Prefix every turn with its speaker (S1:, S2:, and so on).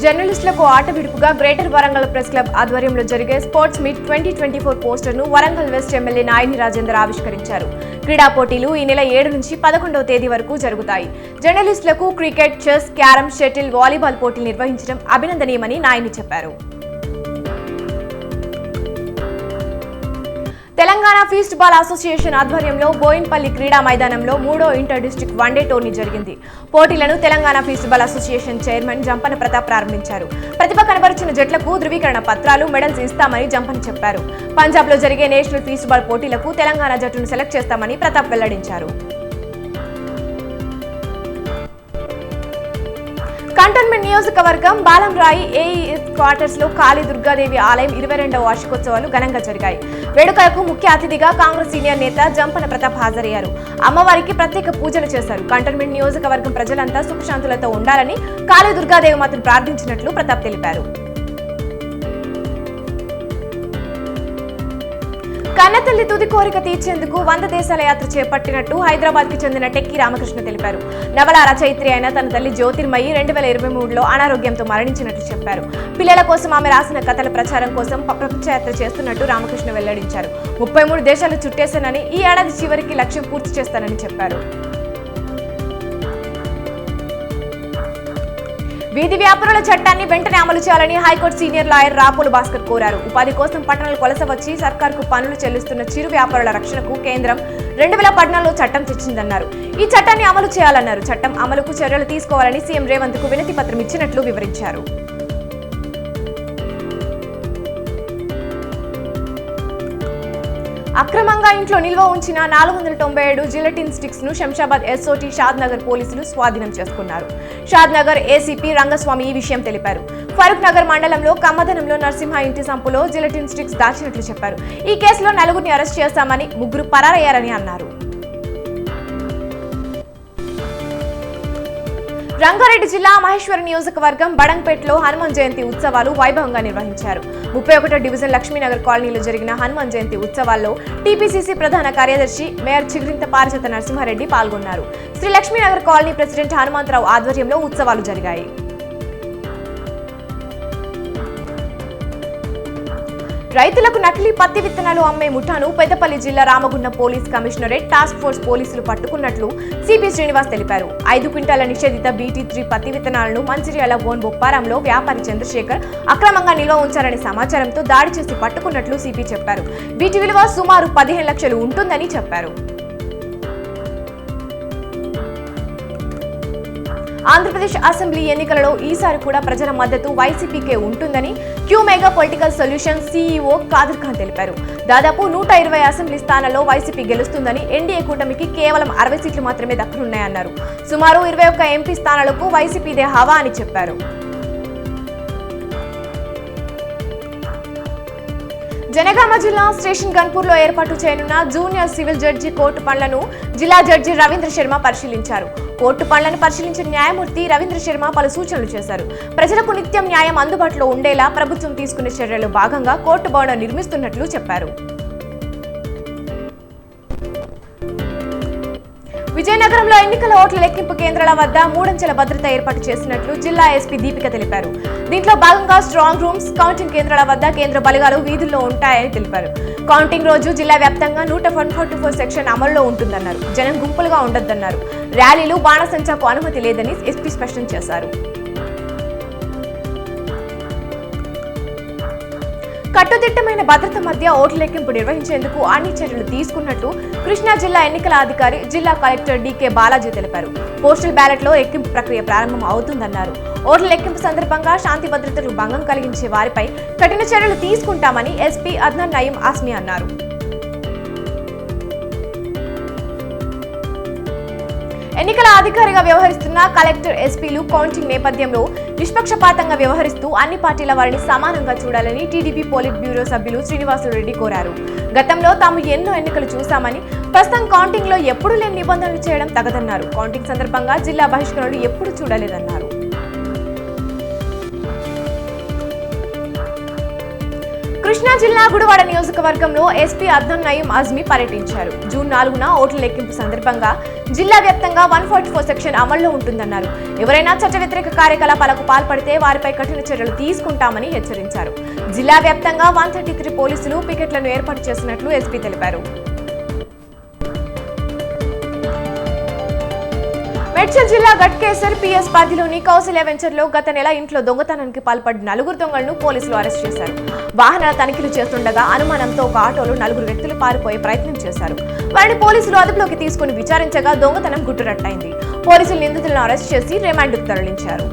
S1: జర్నలిస్టులకు ఆట విడుపుగా గ్రేటర్ వరంగల్ ప్రెస్ క్లబ్ ఆధ్వర్యంలో జరిగే స్పోర్ట్స్ మీట్ 2024 పోస్టర్ను వరంగల్ వెస్ట్ ఎమ్మెల్యే నాయని రాజేందర్ ఆవిష్కరించారు. క్రీడా పోటీలు ఈ నెల 7 నుంచి 11వ తేదీ వరకు జరుగుతాయి. జర్నలిస్టులకు cricket, chess, carrom, shuttle, volleyball పోటీలు నిర్వహించడం అభినందనీయమని నాయని చెప్పారు. తెలంగాణ ఫీస్ట్ బాల్ అసోసియేషన్ ఆధ్వర్యంలో బోయిన్పల్లి క్రీడా మైదానంలో 3వ ఇంటర్ డిస్ట్రిక్ట్ వన్డే టోర్నీ జరిగింది. పోటీలను Telangana feast ball association chairman Jampana Pratap ప్రారంభించారు. ప్రతిభ కనబరిచిన జట్లకు ధృవీకరణ పత్రాలు, మెడల్స్ ఇస్తామని జంపన చెప్పారు. పంజాబ్ లో జరిగే నేషనల్ ఫీస్ట్ బాల్ పోటీలకు తెలంగాణ జట్టును సెలెక్ట్ చేస్తామని ప్రతాప్ వెల్లడించారు. కంటోన్మెంట్ నియోజకవర్గం బాలంరాయి ఏఈఎస్ క్వార్టర్స్ లో కాళీ దుర్గాదేవి ఆలయం 22వ వార్షికోత్సవాలు ఘనంగా జరిగాయి. వేడుకలకు ముఖ్య అతిథిగా కాంగ్రెస్ సీనియర్ నేత జంపన ప్రతాప్ హాజరయ్యారు. అమ్మవారికి ప్రత్యేక పూజలు చేశారు. కంటోన్మెంట్ నియోజకవర్గం ప్రజలంతా సుఖశాంతులతో ఉండాలని కాళీ దుర్గాదేవి మాత్రం ప్రార్థించినట్లు ప్రతాప్ తెలిపారు. కన్నతల్లి తుది కోరిక తీర్చేందుకు 100 దేశాల యాత్ర చేపట్టినట్టు హైదరాబాద్ కి చెందిన టెక్కి రామకృష్ణ తెలిపారు. నవల రచయిత్రి అయిన తన తల్లి జ్యోతిర్మయి 2023లో అనారోగ్యంతో మరణించినట్లు చెప్పారు. పిల్లల కోసం ఆమె రాసిన కథల ప్రచారం కోసం ప్రపంచ యాత్ర చేస్తున్నట్టు రామకృష్ణ వెల్లడించారు. 33 దేశాలు చుట్టేశానని, ఈ ఏడాది చివరికి లక్ష్యం పూర్తి చేస్తానని చెప్పారు. వీధి వ్యాపారుల చట్టాన్ని వెంటనే అమలు చేయాలని high court senior lawyer Rapolu Bhaskar కోరారు. ఉపాధి కోసం పట్టణాలు కొలస వచ్చి సర్కార్కు పన్నులు చెల్లిస్తున్న చిరు వ్యాపారుల రక్షణకు కేంద్రం 2014లో చట్టం తెచ్చిందన్నారు. ఈ చట్టాన్ని అమలు చేయాలన్నారు. చట్టం అమలుకు చర్యలు తీసుకోవాలని సీఎం రేవంత్ కు వినతి పత్రం ఇచ్చినట్లు వివరించారు. అక్రమంగా ఇంట్లో నిల్వ ఉంచిన 497 జిలెటిన్ స్టిక్స్ ను శంషాబాద్ ఎస్ఓటీ షాద్ నగర్ పోలీసులు స్వాధీనం చేసుకున్నారు. షాద్ నగర్ ఏసీపీ రంగస్వామి ఈ విషయం తెలిపారు. ఫరూక్ నగర్ మండలంలో కమ్మదనంలో నరసింహ ఇంటి సంపులో జిలెటిన్ స్టిక్స్ దాచినట్లు చెప్పారు. ఈ కేసులో 4గురిని అరెస్ట్ చేశామని, 3 పరారయ్యారని అన్నారు. రంగారెడ్డి జిల్లా మహేశ్వరం నియోజకవర్గం బడంగ్పేటలో హనుమాన్ జయంతి ఉత్సవాలు వైభవంగా నిర్వహించారు. 31వ డివిజన్ లక్ష్మీనగర్ కాలనీలో జరిగిన హనుమాన్ జయంతి ఉత్సవాల్లో టీపీసీసీ ప్రధాన కార్యదర్శి మేయర్ చిగ్రింత పారిజాత నరసింహారెడ్డి పాల్గొన్నారు. శ్రీ లక్ష్మీనగర్ కాలనీ ప్రెసిడెంట్ హనుమంతరావు ఆధ్వర్యంలో ఉత్సవాలు జరిగాయి. రైతులకు నకిలీ పత్తి విత్తనాలు అమ్మే ముఠాను పెద్దపల్లి జిల్లా Ramagundam police commissionerate task force పోలీసులు పట్టుకున్నట్లు సిపి శ్రీనివాస్ తెలిపారు. 5 క్వింటాల నిషేధిత BT3 పత్తి విత్తనాలను మంచిర్యాల ఓన్ బొప్పారంలో వ్యాపారి చంద్రశేఖర్ అక్రమంగా నిల్వ ఉంచారనే సమాచారంతో దాడి చేసి పట్టుకున్నట్లు సిపి చెప్పారు. వీటి విలువ సుమారు 15 లక్షలు ఉంటుందని చెప్పారు. ఆంధ్రప్రదేశ్ అసెంబ్లీ ఎన్నికలలో ఈసారి కూడా ప్రజల మద్దతు వైసీపీకే ఉంటుందని Q mega political solution CEO Khader Khan తెలిపారు. దాదాపు 120 అసెంబ్లీ స్థానాల్లో వైసీపీ గెలుస్తుందని, ఎన్డీఏ కూటమికి కేవలం 60 సీట్లు మాత్రమే దక్కనున్నాయన్నారు. సుమారు 21 ఎంపీ స్థానాలకు వైసీపీదే హవా అని చెప్పారు. జనగామ జిల్లా స్టేషన్ గన్పూర్లో ఏర్పాటు చేయనున్న జూనియర్ సివిల్ జడ్జి కోర్టు పనులను జిల్లా జడ్జి రవీంద్ర శర్మ పరిశీలించారు. కోర్టు పనులను పరిశీలించిన న్యాయమూర్తి రవీంద్ర శర్మ పలు సూచనలు చేశారు. ప్రజలకు నిత్యం న్యాయం అందుబాటులో ఉండేలా ప్రభుత్వం తీసుకునే చర్యల్లో భాగంగా కోర్టు భవనం నిర్మిస్తున్నట్లు చెప్పారు. విజయనగరంలో ఎన్నికల ఓట్ల లెక్కింపు కేంద్రాల వద్ద 3 అంచెల భద్రత ఏర్పాటు చేసినట్లు జిల్లా ఎస్పీ దీపిక తెలిపారు. దీంట్లో భాగంగా స్ట్రాంగ్ రూమ్స్, కౌంటింగ్ కేంద్రాల వద్ద కేంద్ర బలగాలు వీధుల్లో ఉంటాయని తెలిపారు. కౌంటింగ్ రోజు జిల్లా వ్యాప్తంగా 144 సెక్షన్ అమల్లో ఉంటుందన్నారు. జనం గుంపులుగా ఉండొద్దన్నారు. ర్యాలీలు, బాణసంచాకు అనుమతి లేదని ఎస్పీ స్పష్టం చేశారు. కట్టుదిట్టమైన భద్రత మధ్య ఓట్ల లెక్కింపు నిర్వహించేందుకు అన్ని చర్యలు తీసుకున్నట్లు కృష్ణా జిల్లా ఎన్నికల అధికారి జిల్లా కలెక్టర్ డీకే బాలాజీ తెలిపారు. పోస్టల్ బ్యాలెట్ లో ఎక్కింపు ప్రక్రియ ప్రారంభం అవుతుందన్నారు. ఓట్ల లెక్కింపు సందర్భంగా శాంతి భద్రతలకు భంగం కలిగించే వారిపై కఠిన చర్యలు తీసుకుంటామని ఎస్పీ అద్నాన్ నయీం ఆస్మి అన్నారు. ఎన్నికల అధికారిగా వ్యవహరిస్తున్న కలెక్టర్, ఎస్పీలు కౌంటింగ్ నేపథ్యంలో నిష్పక్షపాతంగా వ్యవహరిస్తూ అన్ని పార్టీల వారిని సమానంగా చూడాలని టీడీపీ పోలిట్ బ్యూరో సభ్యులు శ్రీనివాసరెడ్డి కోరారు. గతంలో తాము ఎన్నో ఎన్నికలు చూశామని, ప్రస్తుతం కౌంటింగ్ లో ఎప్పుడూ లేని నిబంధనలు చేయడం తగదన్నారు. కౌంటింగ్ సందర్భంగా జిల్లా బహిష్కరణలు ఎప్పుడూ చూడలేదన్నారు. కృష్ణా జిల్లా గుడివాడ నియోజకవర్గంలో ఎస్పీ అద్నం నయీం అజ్మీ పర్యటించారు. జూన్ 4న ఓట్ల లెక్కింపు సందర్భంగా జిల్లా వ్యాప్తంగా 144 సెక్షన్ అమల్లో ఉంటుందన్నారు. ఎవరైనా చట్ట వ్యతిరేక కార్యకలాపాలకు పాల్పడితే వారిపై కఠిన చర్యలు తీసుకుంటామని హెచ్చరించారు. జిల్లా వ్యాప్తంగా 133 పోలీసులు పికెట్లను ఏర్పాటు చేసినట్లు ఎస్పీ తెలిపారు. మేడ్చల్ జిల్లా గట్కేసర్ పిఎస్ పరిధిలోని కౌశల్య వెంచర్లో గత నెల ఇంట్లో దొంగతనానికి పాల్పడిన 4 దొంగలను పోలీసులు అరెస్ట్ చేశారు. వాహనాల తనిఖీలు చేస్తుండగా అనుమానంతో ఒక ఆటోలో 4 వ్యక్తులు పారిపోయే ప్రయత్నం చేశారు. వారిని పోలీసులు అదుపులోకి తీసుకుని విచారించగా దొంగతనం గుట్టురట్టయింది. పోలీసులు నిందితులను అరెస్ట్ చేసి రిమాండ్కు తరలించారు.